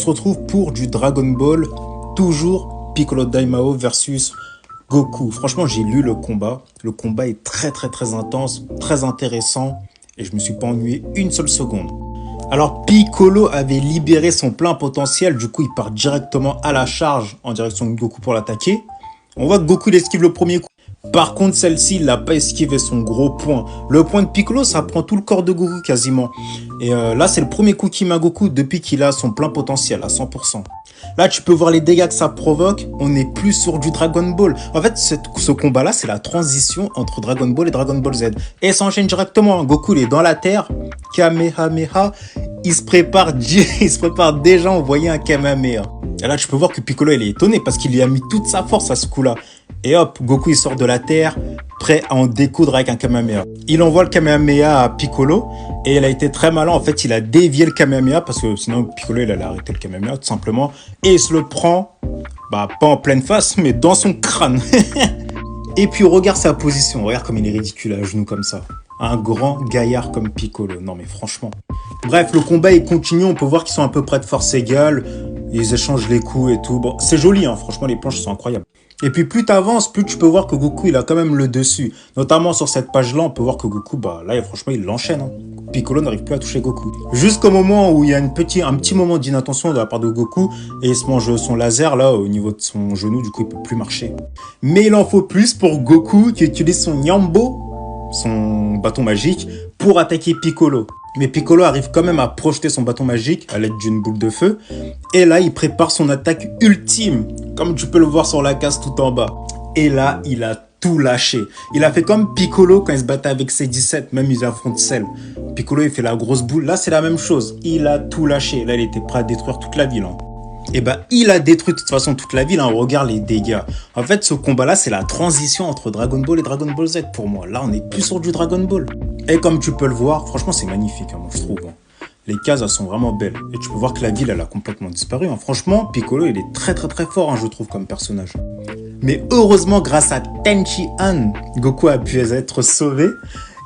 On se retrouve pour du Dragon Ball, toujours Piccolo Daimao versus Goku. Franchement, j'ai lu le combat. Le combat est très intense, très intéressant et je me suis pas ennuyé une seule seconde. Alors Piccolo avait libéré son plein potentiel, du coup il part directement à la charge en direction de Goku pour l'attaquer. On voit que Goku il esquive le premier coup. Par contre, celle-ci, il n'a pas esquivé son gros point. Le point de Piccolo, ça prend tout le corps de Goku quasiment. Et là, c'est le premier coup qu'il met à Goku depuis qu'il a son plein potentiel à 100%. Là, tu peux voir les dégâts que ça provoque. On n'est plus sur du Dragon Ball. En fait, ce combat-là, c'est la transition entre Dragon Ball et Dragon Ball Z. Et ça enchaîne directement. Goku, il est dans la terre. Kamehameha. Il se prépare déjà à envoyer un Kamehameha. Et là, tu peux voir que Piccolo, il est étonné parce qu'il lui a mis toute sa force à ce coup-là. Et hop, Goku, il sort de la terre, prêt à en découdre avec un Kamehameha. Il envoie le Kamehameha à Piccolo et il a été très malin. En fait, il a dévié le Kamehameha parce que sinon, Piccolo, il allait arrêter le Kamehameha tout simplement. Et il se le prend, pas en pleine face, mais dans son crâne. Et puis, regarde sa position. Regarde comme il est ridicule à genoux comme ça. Un grand gaillard comme Piccolo. Non, mais franchement. Bref, le combat, il continue. On peut voir qu'ils sont à peu près de force égale. Ils échangent les coups et tout. Bon, c'est joli, hein. Franchement, les planches sont incroyables. Et puis plus tu avances, plus tu peux voir que Goku, il a quand même le dessus. Notamment sur cette page-là, on peut voir que Goku, là, franchement, il l'enchaîne. Hein. Piccolo n'arrive plus à toucher Goku. Jusqu'au moment où il y a un petit moment d'inattention de la part de Goku et il se mange son laser, là, au niveau de son genou, du coup, il peut plus marcher. Mais il en faut plus pour Goku qui utilise son Nyambo, son bâton magique, pour attaquer Piccolo. Mais Piccolo arrive quand même à projeter son bâton magique à l'aide d'une boule de feu. Et là, il prépare son attaque ultime, comme tu peux le voir sur la case tout en bas. Et là, il a tout lâché. Il a fait comme Piccolo quand il se battait avec ses 17, même ils affrontent Cell. Piccolo, il fait la grosse boule. Là, c'est la même chose. Il a tout lâché. Là, il était prêt à détruire toute la ville. Hein. Et il a détruit de toute façon toute la ville. Hein. Regarde les dégâts. En fait, ce combat-là, c'est la transition entre Dragon Ball et Dragon Ball Z pour moi. Là, on est plus sur du Dragon Ball. Et comme tu peux le voir, franchement, c'est magnifique, hein, moi, je trouve. Hein. Les cases, elles sont vraiment belles. Et tu peux voir que la ville, elle a complètement disparu. Hein. Franchement, Piccolo, il est très fort, hein, je trouve, comme personnage. Mais heureusement, grâce à Tenchi Han, Goku a pu être sauvé.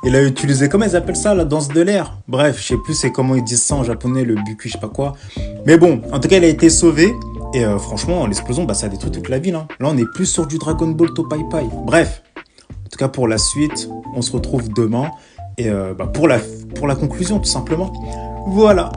Il a utilisé, comment ils appellent ça, la danse de l'air. Bref, je sais plus c'est comment ils disent ça en japonais, le buku, je sais pas quoi. Mais bon, en tout cas, il a été sauvé. Et franchement, l'explosion, ça a détruit toute la ville. Hein. Là, on n'est plus sur du Dragon Ball Topai Pai. Bref, en tout cas, pour la suite, on se retrouve demain. Et pour la conclusion, tout simplement. Voilà.